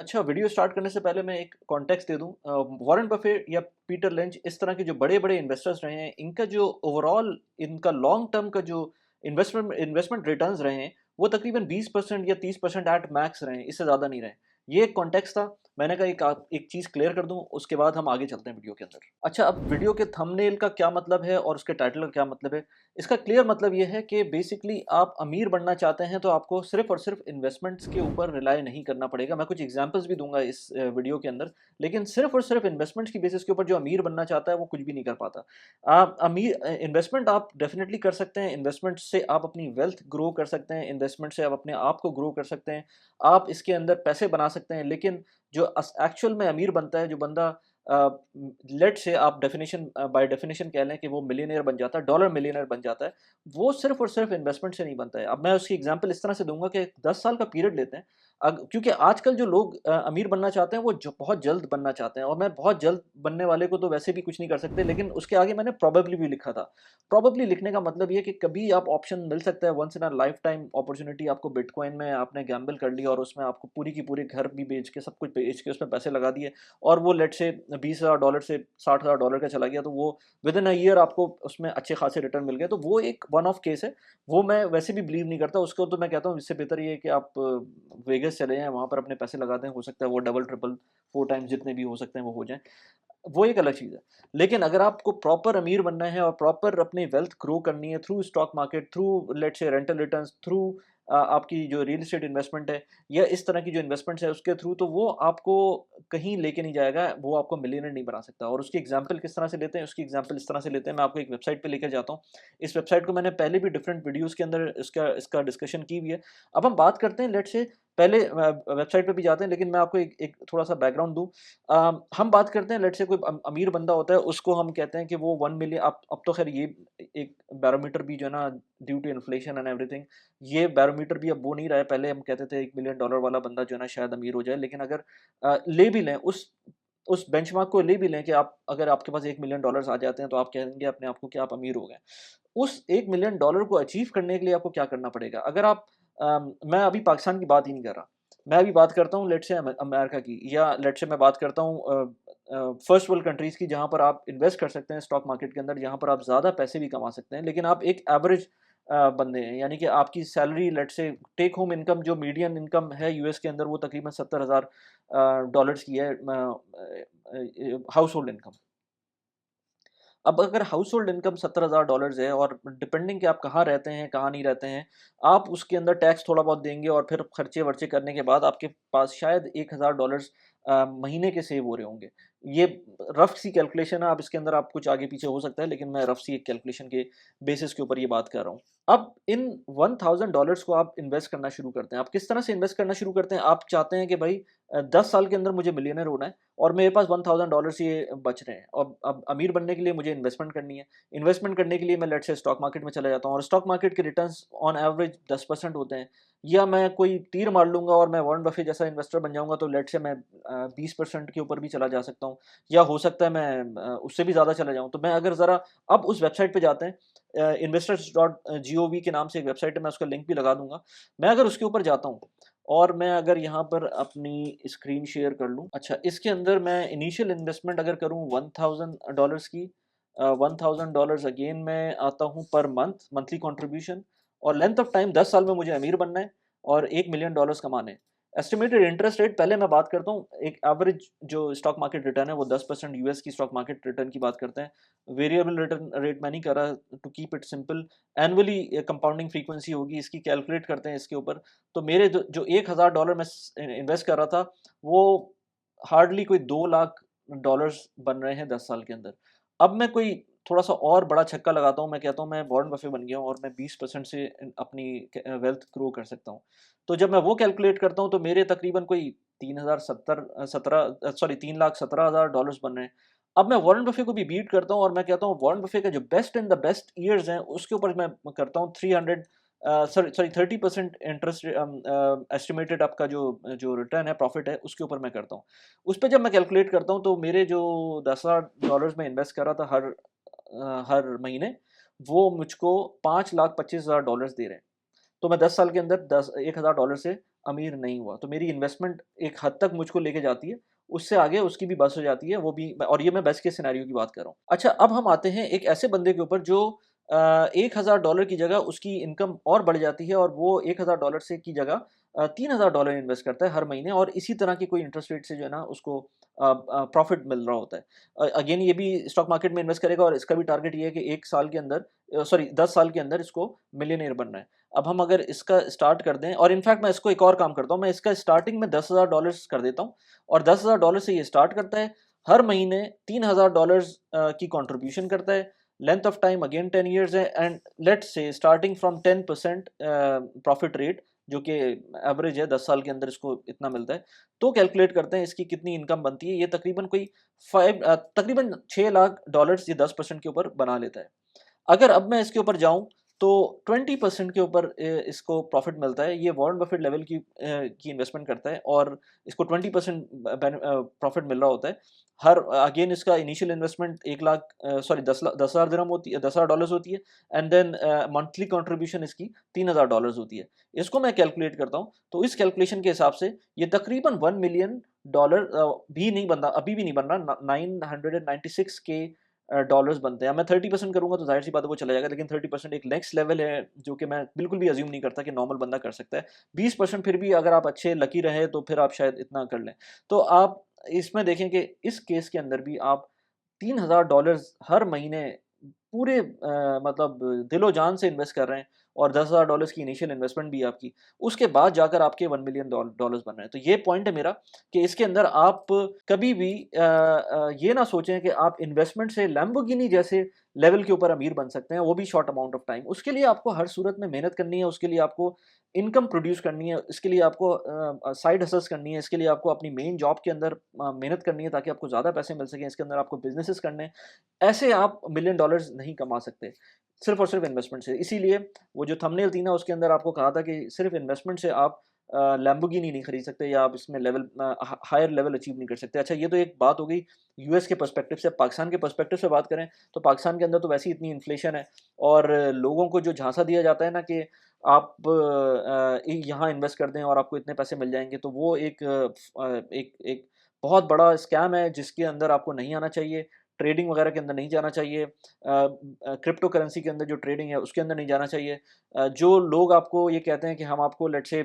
अच्छा, video start करने से पहले मैं एक कॉन्टेक्स्ट दे दूँ। वॉरेन बफेट या पीटर लिंच इस तरह के जो बड़े-बड़े इन्वेस्टर्स रहे हैं, इनका जो ओवरऑल इनका लॉन्ग टर्म का जो इन्वेस्टमेंट रिटर्न्स रहे हैं, वो तकरीबन 20% या 30% एट मैक्स रहे हैं, इससे ज़्यादा नहीं रहे। ये एक कॉन्टेक्स्ट था। मैंने कहा एक चीज़ क्लियर कर दूँ, उसके बाद हम आगे चलते हैं वीडियो के अंदर। अच्छा, अब वीडियो के थंबनेल का क्या मतलब है और उसके टाइटल का क्या मतलब है? इसका क्लियर मतलब ये है कि बेसिकली आप अमीर बनना चाहते हैं तो आपको सिर्फ़ और सिर्फ़ इन्वेस्टमेंट्स के ऊपर रिलाय नहीं करना पड़ेगा। मैं कुछ एग्ज़ाम्पल्स भी दूँगा इस वीडियो के अंदर, लेकिन सिर्फ़ और सिर्फ़ इन्वेस्टमेंट्स की बेसिस के ऊपर जो अमीर बनना चाहता है वो कुछ भी नहीं कर पाता। इन्वेस्टमेंट आप डेफ़िनिटली कर सकते हैं, इन्वेस्टमेंट से आप अपनी वेल्थ ग्रो कर सकते हैं, इन्वेस्टमेंट से आप अपने आप को ग्रो कर सकते हैं, आप इसके अंदर पैसे बना सकते हैं, लेकिन जो एक्चुअल में अमीर बनता है, जो बंदा लेट्स से आप बाय डेफिनेशन कह लें कि वो मिलियनेयर बन जाता है, डॉलर मिलियनेयर बन जाता है, वो सिर्फ़ और सिर्फ़ इन्वेस्टमेंट से नहीं बनता है। अब मैं उसकी एग्ज़ाम्पल इस तरह से दूँगा कि 10 साल का पीरियड लेते हैं। क्योंकि आजकल जो लोग अमीर बनना चाहते हैं, वो बहुत जल्द बनना चाहते हैं, और मैं बहुत जल्द बनने वाले को तो वैसे भी कुछ नहीं कर सकते, लेकिन उसके आगे मैंने प्रोबेबली भी लिखा था। प्रोबेबली लिखने का मतलब ये है कि कभी आप ऑप्शन मिल सकता है, once in a life time opportunity, आपको बिटकॉइन में आपने गैम्बल कर लिया और उसमें आपको पूरी की पूरी घर भी बेच के, सब कुछ बेच के उसमें पैसे लगा दिए, और वो लेट्स से $20,000 से $60,000 का चला गया, तो वो विद इन अ ईयर आपको उसमें अच्छे खासे रिटर्न मिल गए। तो वो एक वन ऑफ केस है। वो मैं वैसे भी बिलीव नहीं करता उसको, तो मैं कहता हूँ इससे बेहतर ये है कि आप वेगास चले जाएँ, वहाँ पर अपने पैसे लगा दें, हो सकता है वो डबल, ट्रिपल, 4 टाइम्स जितने भी हो सकते हैं वो हो जाएँ। वो एक अलग चीज़ है। लेकिन अगर आपको प्रॉपर अमीर बनना है और प्रॉपर अपनी वेल्थ ग्रो करनी है through stock market, through let's say rental returns, through आपकी जो रियल एस्टेट इन्वेस्टमेंट है या इस तरह की जो इन्वेस्टमेंट्स है उसके थ्रू, तो वो आपको कहीं लेके नहीं जाएगा, वो आपको मिलियनेयर नहीं बना सकता। और उसकी एग्ज़ाम्पल किस तरह से लेते हैं, उसकी एग्ज़ाम्पल इस तरह से लेते हैं, मैं आपको एक वेबसाइट पे लेकर जाता हूँ। इस वेबसाइट को मैंने पहले भी डिफरेंट वीडियोज़ के अंदर इसका इसका डिस्कशन की भी है। अब हम बात करते हैं लेट्स से, पहले वेबसाइट पे भी जाते हैं, लेकिन मैं आपको एक एक थोड़ा-सा बैकग्राउंड दूँ। हम बात करते हैं लेट्स से कोई अमीर बंदा होता है, उसको हम कहते हैं कि वो 1 मिलियन, अब तो ख़ैर ये एक बैरोमीटर भी जो है ना, due to inflation and everything, ये बैरोमीटर भी अब वो नहीं रहा है। पहले हम कहते थे $1 मिलियन वाला बंदा जो है ना शायद अमीर हो जाए, लेकिन अगर ले भी लें उस बेंचमार्क को ले भी लें कि आप, अगर आपके पास $1 मिलियन आ जाते हैं तो आप कहेंगे अपने आप को कि आप अमीर हो गए। उस $1 मिलियन को अचीव करने के लिए आपको क्या करना पड़ेगा? अगर आप मैं अभी पाकिस्तान की बात ही नहीं कर रहा। मैं अभी बात करता हूँ लेट्स से अमेरिका की, या लेट्स से मैं बात करता हूँ फर्स्ट वर्ल्ड कंट्रीज़ की, जहाँ पर आप इन्वेस्ट कर सकते हैं स्टॉक मार्केट के अंदर, जहाँ पर आप ज़्यादा पैसे भी कमा सकते हैं। लेकिन आप एक एवरेज बंदे हैं, यानी कि आपकी सैलरी लेट्स से टेक होम इनकम, जो मीडियन इनकम है यूएस के अंदर, वो तकरीबन $70,000 डॉलर्स की है, हाउस होल्ड इनकम। अब अगर हाउस होल्ड इनकम $70,000 है, और डिपेंडिंग कि आप कहाँ रहते हैं, कहाँ नहीं रहते हैं, आप उसके अंदर टैक्स थोड़ा बहुत देंगे, और फिर खर्चे-वर्चे करने के बाद आपके पास शायद $1,000 महीने के सेव हो रहे होंगे। ये रफ़ सी कैलकुलेशन है, आप इसके अंदर आप कुछ आगे-पीछे हो सकता है, लेकिन मैं रफ़ सी एक कैलकुलेशन के बेसिस के ऊपर ये बात कर रहा हूँ। अब इन $1,000 को आप इन्वेस्ट करना शुरू करते हैं। आप किस तरह से इन्वेस्ट करना शुरू करते हैं? आप चाहते हैं कि भई 10 साल के अंदर मुझे मिलियनेयर होना है, और मेरे पास $1,000 ये बच रहे हैं, और अब अमीर बनने के लिए मुझे इन्वेस्टमेंट करनी है। इन्वेस्टमेंट करने के लिए मैं लेट्स से स्टॉक मार्केट में चला जाता हूँ, और स्टॉक मार्केट के रिटर्न्स ऑन एवरेज 10% होते हैं। या मैं कोई तीर मार लूँगा और मैं वॉरेन बफेट जैसा इन्वेस्टर बन जाऊँगा, तो लेट्स से मैं 20% के ऊपर भी चला जा सकता हूँ, या हो सकता है मैं उससे भी ज़्यादा चला जाऊँ। तो मैं अगर ज़रा अब उस वेबसाइट पे जाते हैं, investors.gov के नाम से एक वेबसाइट है, मैं उसका लिंक भी लगा दूँगा। मैं अगर उसके ऊपर जाता हूँ, और मैं अगर यहाँ पर अपनी स्क्रीन शेयर कर लूँ। अच्छा, इसके अंदर मैं इनिशियल इन्वेस्टमेंट अगर करूँ $1,000 की, $1,000 अगेन मैं आता हूँ पर मंथली कंट्रीब्यूशन, और लेंथ ऑफ टाइम 10 साल में मुझे अमीर बनना है और $1 मिलियन कमाने हैं। एस्टिमेटेड इंटरेस्ट रेट पहले मैं बात करता हूँ, एक एवरेज जो स्टॉक मार्केट रिटर्न है वो 10% यूएस की स्टॉक मार्केट रिटर्न की बात करते हैं। वेरिएबल रिटर्न रेट मैं नहीं कर रहा, to keep it simple. Annually compounding frequency होगी इसकी, कैलकुलेट करते हैं इसके ऊपर। तो मेरे जो $1,000 मैं इन्वेस्ट कर रहा था, वो हार्डली कोई $2 लाख बन रहे हैं 10 साल के अंदर। अब मैं कोई थोड़ा सा और बड़ा छक्का लगाता हूँ, मैं कहता हूँ मैं वॉरेन बफे बन गया हूँ, और मैं 20% से अपनी वेल्थ ग्रो कर सकता हूँ। तो जब मैं वो कैलकुलेट करता हूँ, तो मेरे तकरीबन कोई 3 लाख 17 हज़ार बन रहे हैं। अब मैं वॉरेन बफे को भी बीट करता हूँ, और मैं कहता हूँ वॉरेन बफे का जो best in the best years हैं, उसके ऊपर मैं करता हूँ 300 सॉरी सॉरी 30% इंटरेस्ट एस्टिमेटेड आपका जो जो रिटर्न है, प्रॉफिट है, उसके ऊपर मैं करता हूँ। उस पे जब मैं कैलकुलेट करता हूँ, तो मेरे जो $10,000 में इन्वेस्ट कर रहा था हर महीने, वो मुझको $5,25,000 दे रहे हैं। तो मैं 10 साल के अंदर $1,000 से अमीर नहीं हुआ। तो मेरी इन्वेस्टमेंट एक हद तक मुझको लेके जाती है, उससे आगे उसकी भी बस हो जाती है, वो भी, और ये मैं बेस्ट केस सिनेरियो की बात कर रहा हूँ। अच्छा, अब हम आते हैं एक ऐसे बंदे के ऊपर जो $1000 की जगह उसकी इनकम और बढ़ जाती है और वो $1000 से की जगह $3000 इन्वेस्ट करता है हर महीने, और इसी तरह की कोई इंटरेस्ट रेट से जो है ना उसको प्रॉफिट मिल रहा होता है। अगेन ये भी स्टॉक मार्केट में इन्वेस्ट करेगा और इसका भी टारगेट ये है कि 1 साल के अंदर, सॉरी 10 साल के अंदर इसको मिलियनेयर बनना है। अब हम अगर इसका स्टार्ट कर दें, और इनफैक्ट मैं इसको एक और काम करता हूँ, मैं इसका स्टार्टिंग में $10,000 कर देता हूँ और $10,000 से ये स्टार्ट करता है, हर महीने $3000 की कंट्रीब्यूशन करता है, length of time again 10 years है, and let's say starting from 10% profit rate, जो कि एवरेज है 10 साल के अंदर इसको इतना मिलता है, तो कैलकुलेट करते हैं इसकी कितनी इनकम बनती है। ये तकरीबन तकरीबन $6 लाख ये 10% के ऊपर बना लेता है। अगर अब मैं इसके ऊपर जाऊँ तो 20% के ऊपर इसको प्रॉफ़िट मिलता है। ये वॉरेन बफेट लेवल की इन्वेस्टमेंट करता है और इसको 20% प्रॉफ़िट मिल रहा होता है। हर अगेन इसका इनिशियल इन्वेस्टमेंट 1 लाख, सॉरी 10,000 दिरहम होती है, $10,000 होती है, एंड देन मंथली कंट्रीब्यूशन इसकी $3000 होती है। इसको मैं कैलकुलेट करता हूँ, तो इस कैलकुलेशन के हिसाब से ये तकरीबन $1 मिलियन भी नहीं बनता, अभी भी नहीं बन रहा, 996 के डॉलर्स बनते हैं। अब मैं 30% करूँगा तो ज़ाहिर-सी बात है वो चला जाएगा, लेकिन 30% एक नेक्स्ट लेवल है जो कि मैं बिल्कुल भी अज़्यूम नहीं करता कि नॉर्मल बंदा कर सकता है। 20% फिर भी अगर आप अच्छे लकी रहे तो फिर आप शायद इतना कर लें। तो आप इसमें देखें कि इस केस के अंदर भी आप $3000 हर महीने पूरे मतलब दिलो-जान से इन्वेस्ट कर रहे हैं और $10,000 की इनिशियल इन्वेस्टमेंट भी आपकी, उसके बाद जाकर आपके $1 मिलियन डॉलर्स बन रहे हैं। तो ये पॉइंट है मेरा कि इसके अंदर आप कभी भी ये ना सोचें कि आप इन्वेस्टमेंट से लैम्बोर्गिनी जैसे लेवल के ऊपर अमीर बन सकते हैं, वो भी शॉर्ट अमाउंट ऑफ टाइम। उसके लिए आपको हर सूरत में मेहनत करनी है, उसके लिए आपको इनकम प्रोड्यूस करनी है, इसके लिए आपको साइड हसल्स करनी है, इसके लिए आपको अपनी मेन जॉब के अंदर मेहनत करनी है ताकि आपको ज़्यादा पैसे मिल सकें, इसके अंदर आपको बिज़नेसेस करने हैं। ऐसे आप मिलियन डॉलर्स नहीं कमा सकते, सिर्फ़ और सिर्फ़ इन्वेस्टमेंट से। इसीलिए वो जो थंबनेल थी ना उसके अंदर आपको कहा था कि सिर्फ़ इन्वेस्टमेंट से आप लैम्बोर्गिनी नहीं खरीद सकते या आप इसमें लेवल हायर लेवल अचीव नहीं कर सकते। अच्छा, ये तो एक बात हो गई यूएस के पर्सपेक्टिव से। पाकिस्तान के पर्सपेक्टिव से बात करें तो पाकिस्तान के अंदर तो वैसे ही इतनी इन्फ्लेशन है और लोगों को जो झांसा दिया जाता है ना कि आप यहाँ इन्वेस्ट कर दें और आपको इतने पैसे मिल जाएँगे, तो वो एक एक बहुत बड़ा स्कैम है जिसके अंदर आपको नहीं आना चाहिए। ट्रेडिंग वगैरह के अंदर नहीं जाना चाहिए। क्रिप्टो करेंसी के अंदर जो ट्रेडिंग है उसके अंदर नहीं जाना चाहिए। जो लोग आपको ये कहते हैं कि हम आपको लेट्स से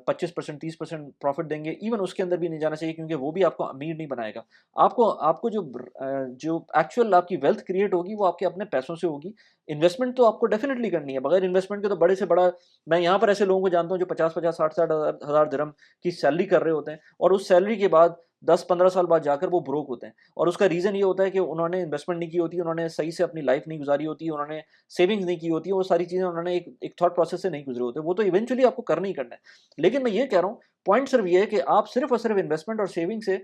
25% 30% प्रॉफ़िट देंगे, इवन उसके अंदर भी नहीं जाना चाहिए क्योंकि वो भी आपको अमीर नहीं बनाएगा। आपको आपको जो एक्चुअल आपकी वेल्थ क्रिएट होगी वो आपके अपने पैसों से होगी। इन्वेस्टमेंट तो आपको डेफ़िनिटली करनी है, बगैर इन्वेस्टमेंट के तो बड़े से बड़ा, मैं यहाँ पर ऐसे लोगों को जानता हूँ जो 50-50 60-60 हज़ार दिरहम की सैलरी कर रहे होते हैं और उस सैलरी के बाद 10-15 साल बाद जाकर वो ब्रोक होते हैं। और उसका रीज़न ये होता है कि उन्होंने इन्वेस्टमेंट नहीं की होती, उन्होंने सही से अपनी लाइफ़ नहीं गुज़ारी होती, उन्होंने सेविंग्स नहीं की होती, वो सारी चीज़ें उन्होंने एक थॉट प्रोसेस से नहीं गुज़रे होते। वो तो इवेंचुअली आपको करना ही करना है। लेकिन मैं ये कह रहा हूँ, पॉइंट सिर्फ़ ये है कि आप सिर्फ़ और सिर्फ़ इन्वेस्टमेंट और सेविंग से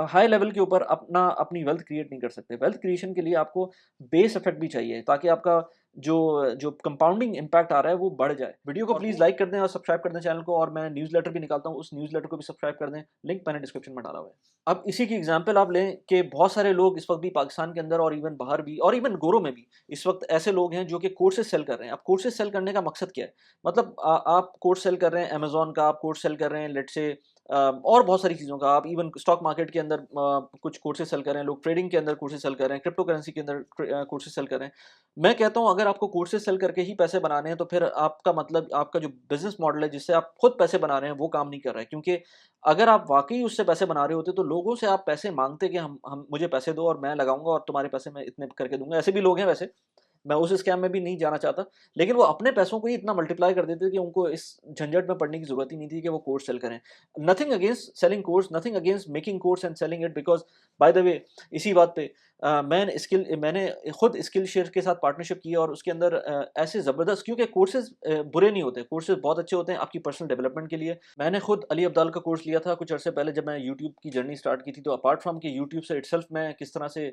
हाई लेवल के ऊपर अपनी वेल्थ क्रिएट नहीं कर सकते। वेल्थ क्रिएशन के लिए आपको बेस इफ़ेक्ट भी चाहिए ताकि आपका जो जो कंपाउंडिंग इम्पैक्ट आ रहा है वो बढ़ जाए। वीडियो को प्लीज़ लाइक कर दें और सब्सक्राइब कर दें चैनल को, और मैं न्यूज़लेटर भी निकालता हूँ, उस न्यूज़लेटर को भी सब्सक्राइब कर दें। लिंक मैंने डिस्क्रिप्शन में डाला हुआ है। अब इसी की एग्ज़ाम्पल आप लें कि बहुत सारे लोग इस वक़्त भी पाकिस्तान के अंदर और इवन बाहर भी और इवन गोरों में भी इस वक़्त ऐसे लोग हैं जो कि कोर्सेज़ सेल कर रहे हैं। अब कोर्सेज़ सेल करने का मकसद क्या है? मतलब आप कोर्स सेल कर रहे हैं अमेज़न का, आप कोर्स सेल कर रहे हैं लेट्स से और बहुत सारी चीज़ों का, आप इवन स्टॉक मार्केट के अंदर कुछ कोर्सेज़ सेल कर रहे हैं, लोग ट्रेडिंग के अंदर कोर्सेज़ सेल कर रहे हैं, क्रिप्टो करेंसी के अंदर कोर्सेज़ सेल कर रहे हैं। मैं कहता हूँ अगर आपको कोर्सेज़ सेल करके ही पैसे बनाने हैं तो फिर आपका मतलब आपका जो बिज़नेस मॉडल है जिससे आप खुद पैसे बना रहे हैं वो काम नहीं कर रहा है। क्योंकि अगर आप वाक़ई उससे पैसे बना रहे होते तो लोगों से आप पैसे माँगते कि हम मुझे पैसे दो और मैं लगाऊँगा और तुम्हारे पैसे मैं इतने करके दूँगा। ऐसे भी लोग हैं वैसे, मैं उस स्कैम में भी नहीं जाना चाहता, लेकिन वो अपने पैसों को ही इतना मल्टीप्लाई कर देते थे कि उनको इस झंझट में पड़ने की ज़रूरत ही नहीं थी कि वो कोर्स सेल करें। Nothing against selling course, nothing against making course and selling it, because by the way इसी बात पे मैंने खुद स्किलशेयर के साथ पार्टनरशिप की और उसके अंदर ऐसे ज़बरदस्त, क्योंकि कोर्सेज़ बुरे नहीं होते, कोर्सेज़ बहुत अच्छे होते हैं आपकी पर्सनल डेवलपमेंट के लिए। मैंने खुद अली अब्दाल का कोर्स लिया था कुछ अर्से पहले जब मैं यूट्यूब की जर्नी स्टार्ट की थी, तो अपार्ट फ्रॉम कि यूट्यूब से इटसेल्फ मैं किस तरह से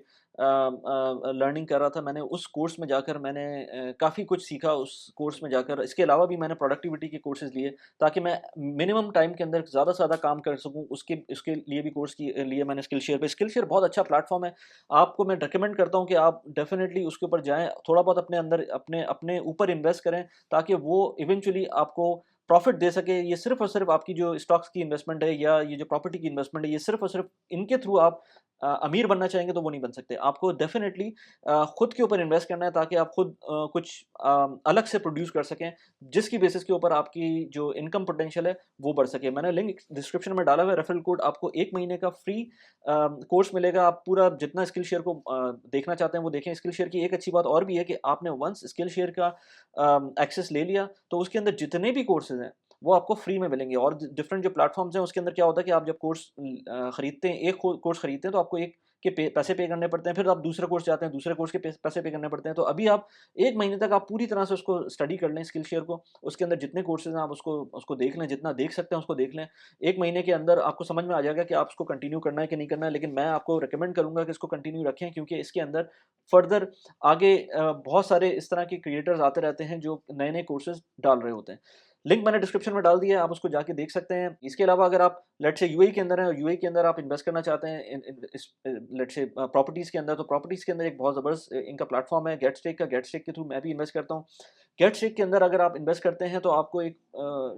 लर्निंग कर रहा था, मैंने उस कोर्स में जाकर मैंने काफ़ी कुछ सीखा उस कोर्स में जाकर। इसके अलावा भी मैंने प्रोडक्टिविटी के कोर्सेज़ लिए ताकि मैं मिनिमम टाइम के अंदर ज़्यादा से ज़्यादा काम कर सकूँ। उसके लिए भी कोर्स की लिए मैंने स्किलशेयर बहुत अच्छा प्लेटफ़ॉर्म है। आपको मैं रिकमेंड करता हूँ कि आप डेफ़िनिटली उसके ऊपर जाएँ, थोड़ा बहुत अपने अंदर अपने अपने ऊपर इन्वेस्ट करें ताकि वो इवेंचुअली आपको प्रॉफ़िट दे सके, ये सिर्फ़ और सिर्फ़ आपकी जो स्टॉक्स की इन्वेस्टमेंट है या ये जो प्रॉपर्टी की इन्वेस्टमेंट है, ये सिर्फ़ और सिर्फ़ इनके थ्रू आप अमीर बनना चाहेंगे तो वो नहीं बन सकते। आपको डेफ़िनेटली खुद के ऊपर इन्वेस्ट करना है ताकि आप खुद कुछ अलग से प्रोड्यूस कर सकें, जिसकी बेसिस के ऊपर आपकी जो इनकम पोटेंशियल है, वो बढ़ सके। मैंने लिंक डिस्क्रिप्शन में डाला हुआ है, रेफरल कोड आपको 1 महीने का फ्री कोर्स मिलेगा। आप पूरा जितना स्किल शेयर को देखना चाहते हैं, वो देखें। स्किल शेयर की एक अच्छी बात और भी है कि आपने वन्स स्किल शेयर का एक्सेस ले लिया, तो उसके अंदर जितने भी कोर्सेज़ हैं, वो आपको फ्री में मिलेंगे और डिफरेंट जो प्लेटफ़ॉर्म्स हैं, उसके अंदर क्या होता है कि आप जब कोर्स खरीदते हैं, एक कोर्स खरीदते हैं, तो आपको एक के पैसे पे करने पड़ते हैं, फिर आप दूसरे कोर्स जाते हैं, दूसरे कोर्स के पैसे पे करने पड़ते हैं। तो अभी आप 1 महीने तक आप पूरी तरह से उसको स्टडी कर लें स्किल शेयर को, उसके अंदर जितने कोर्सेज़ हैं आप उसको उसको देख लें, जितना देख सकते हैं उसको देख लें। 1 महीने के अंदर आपको समझ में आ जाएगा कि आप उसको कंटिन्यू करना है कि नहीं करना है, लेकिन मैं आपको रिकमेंड करूँगा कि इसको कंटिन्यू रखें क्योंकि इसके अंदर फर्दर आगे बहुत सारे इस तरह के क्रिएटर्स आते रहते हैं जो नए-नए कोर्सेज़ डाल रहे होते हैं। लिंक मैंने डिस्क्रिप्शन में डाल दिया है, आप उसको जाके देख सकते हैं। इसके अलावा अगर आप लेट्स से यूएई के अंदर हैं और यूएई के अंदर आप इन्वेस्ट करना चाहते हैं इन इस लेट्स से प्रॉपर्टीज़ के अंदर, तो प्रॉपर्टीज़ के अंदर एक बहुत ज़बरदस्त इनका प्लेटफ़ॉर्म है गेटस्टेक का। गेटस्टेक के थ्रू मैं भी इन्वेस्ट करता हूँ। गेटस्टेक के अंदर अगर आप इन्वेस्ट करते हैं तो आपको एक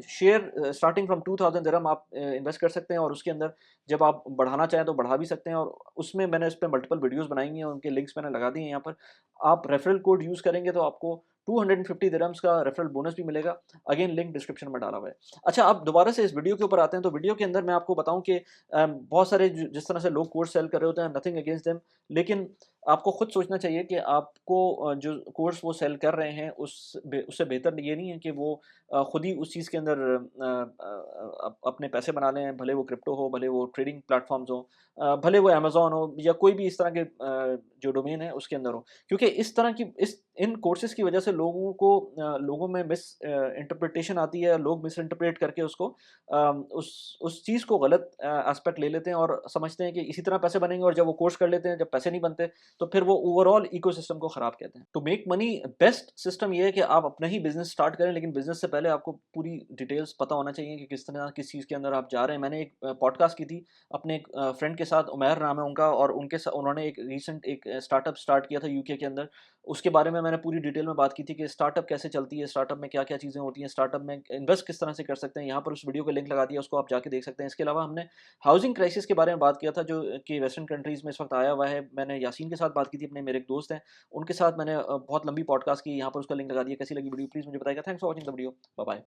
शेयर स्टार्टिंग फ्रॉम 2000 दिरहम आप इन्वेस्ट कर सकते हैं और उसके अंदर जब आप बढ़ाना चाहें तो बढ़ा भी सकते हैं और उसमें मैंने इस पे मल्टीपल वीडियोज़ बनाई हैं, उनके लिंक्स मैंने लगा दिए हैं यहाँ पर। आप रेफरल कोड यूज़ करेंगे तो आपको 250 दिरहम्स का रेफरल बोनस भी मिलेगा। अगेन लिंक डिस्क्रिप्शन में डाला हुआ है। अच्छा, अब दोबारा से इस वीडियो के ऊपर आते हैं, तो वीडियो के अंदर मैं आपको बताऊँ कि बहुत सारे जिस तरह से लोग कोर्स सेल कर रहे होते हैं, नथिंग अगेंस्ट देम, लेकिन आपको खुद सोचना चाहिए कि आपको जो कोर्स वो सेल कर रहे हैं उससे बेहतर ये नहीं है कि वो खुद ही उस चीज़ के अंदर अपने पैसे बना लें, भले वो क्रिप्टो हो, भले वो ट्रेडिंग प्लेटफ़ॉर्म्स हों, भले वो अमेज़न हो या कोई भी इस तरह के जो डोमेन है उसके अंदर हो। क्योंकि इस तरह की इस इन कोर्सेज़ की वजह से लोगों में इंटरप्रिटेशन आती है, लोग मिस इंटरप्रेट करके उसको उस चीज़ को गलत एस्पेक्ट ले लेते हैं और समझते हैं कि इसी तरह पैसे बनेंगे और जब वो कोर्स कर लेते हैं, जब पैसे नहीं बनते, तो फिर वो ओवरऑल इकोसिस्टम को खराब कहते हैं। To make money best system ये है कि आप अपना ही बिज़नेस स्टार्ट करें, लेकिन बिज़नेस से पहले आपको पूरी डिटेल्स पता होना चाहिए कि किस तरह किस चीज़ के अंदर आप जा रहे हैं। मैंने एक पॉडकास्ट की थी अपने एक फ्रेंड के साथ, उमैर नाम है उनका, और उन्होंने एक रीसेंट एक स्टार्टअप स्टार्ट किया था यूके के अंदर। उसके बारे में मैंने पूरी डिटेल में बात की थी कि स्टार्टअप कैसे चलती है, स्टार्टअप में क्या-क्या चीज़ें होती हैं, स्टार्टअप में इन्वेस्ट किस तरह से कर सकते हैं। यहाँ पर उस वीडियो का लिंक लगा दिया, उसको आप जाके देख सकते हैं। इसके अलावा हमने हाउसिंग क्राइसिस के बारे में बात किया था जो कि वेस्टर्न कंट्रीज़ में इस वक़्त आया हुआ है। मैंने यासीन के साथ बात की थी, अपने मेरे एक दोस्त हैं, उनके साथ मैंने बहुत लंबी पॉडकास्ट की, यहाँ पर उसका लिंक लगा दिया। कैसी लगी वीडियो प्लीज़ मुझे बताइएगा। Thanks for watching the video. Bye bye.